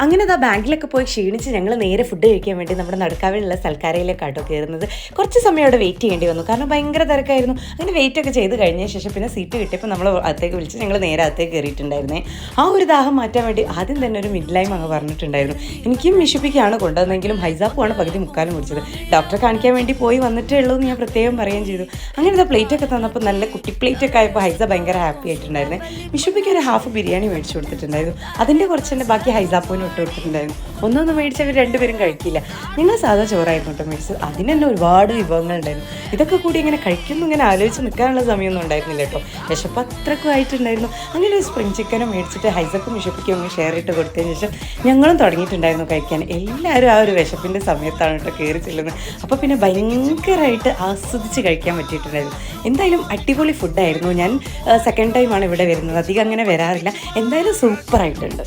അങ്ങനെ ആ ബാങ്കിലൊക്കെ പോയി ക്ഷീണിച്ച് ഞങ്ങൾ നേരെ ഫുഡ് കഴിക്കാൻ വേണ്ടി നമ്മുടെ നടക്കാവിലുള്ള സൽക്കാരയിലേക്കാട്ടോ കയറുന്നത്. കുറച്ച് സമയം അവിടെ വെയിറ്റ് ചെയ്യേണ്ടി വന്നു, കാരണം ഭയങ്കര തിരക്കായിരുന്നു. അങ്ങനെ വെയിറ്റ് ഒക്കെ ചെയ്ത് കഴിഞ്ഞ ശേഷം പിന്നെ സീറ്റ് കിട്ടിയപ്പോൾ നമ്മൾ അകത്തേക്ക് വിളിച്ച് ഞങ്ങൾ നേരെ അകത്തേക്ക് കയറിയിട്ടുണ്ടായിരുന്നേ. ആ ഒരു ദാഹം മാറ്റാൻ വേണ്ടി ആദ്യം തന്നെ ഒരു മിഡ് ലൈം അങ്ങ് പറഞ്ഞിട്ടുണ്ടായിരുന്നു. എനിക്കും മിഷിപ്പിക്കാണ് കൊണ്ടുവന്നെങ്കിലും ഹൈസാപ്പുമാണ് പകുതി മുക്കാലും കുടിച്ചത്. ഡോക്ടറെ കാണിക്കാൻ വേണ്ടി പോയി വന്നിട്ടേ ഉള്ളൂ എന്ന് ഞാൻ പ്രത്യേകം പറയുകയും ചെയ്തു. അങ്ങനെ പ്ലേറ്റൊക്കെ തന്നപ്പോൾ നല്ല കുട്ടി പ്ലേറ്റൊക്കെ ആയപ്പോൾ ഹൈസ ഭയങ്കര ഹാപ്പി ആയിട്ടുണ്ടായിരുന്നേ. മിഷിപ്പിക്ക് ഒരു ഹാഫ് ബിരിയാണി മേടിച്ചു കൊടുത്തിട്ടുണ്ടായിരുന്നു. അതിൻ്റെ കുറച്ച് തന്നെ ബാക്കി ഹൈസാപ്പൂന് ഇട്ട് കൊടുത്തിട്ടുണ്ടായിരുന്നു. ഒന്നൊന്നും മേടിച്ചവർ രണ്ടുപേരും കഴിക്കില്ല. ഞങ്ങൾ സാധാ ചോറായിരുന്നു കേട്ടോ മേടിച്ചത്. അതിന് തന്നെ ഒരുപാട് വിഭവങ്ങളുണ്ടായിരുന്നു. ഇതൊക്കെ കൂടി ഇങ്ങനെ കഴിക്കുമ്പോൾ ഇങ്ങനെ ആലോചിച്ച് നിൽക്കാനുള്ള സമയമൊന്നും ഉണ്ടായിരുന്നില്ല കേട്ടോ. വിശപ്പ് അത്രക്കും ആയിട്ടുണ്ടായിരുന്നു. അങ്ങനെ ഒരു സ്പ്രിങ് ചിക്കനും മേടിച്ചിട്ട് ഹൈസക്കും വിശപ്പിക്കും അങ്ങ് ഷെയർ ഇട്ട് കൊടുത്തതിന് ശേഷം ഞങ്ങളും തുടങ്ങിയിട്ടുണ്ടായിരുന്നു കഴിക്കാൻ. എല്ലാവരും ആ ഒരു വിശപ്പിൻ്റെ സമയത്താണ് കേട്ടോ കയറി ചെല്ലുന്നത്. അപ്പോൾ പിന്നെ ഭയങ്കരമായിട്ട് ആസ്വദിച്ച് കഴിക്കാൻ പറ്റിയിട്ടുണ്ടായിരുന്നു. എന്തായാലും അടിപൊളി ഫുഡായിരുന്നു. ഞാൻ സെക്കൻഡ് ടൈമാണ് ഇവിടെ വരുന്നത്, അധികം അങ്ങനെ വരാറില്ല. എന്തായാലും സൂപ്പറായിട്ടുണ്ട്.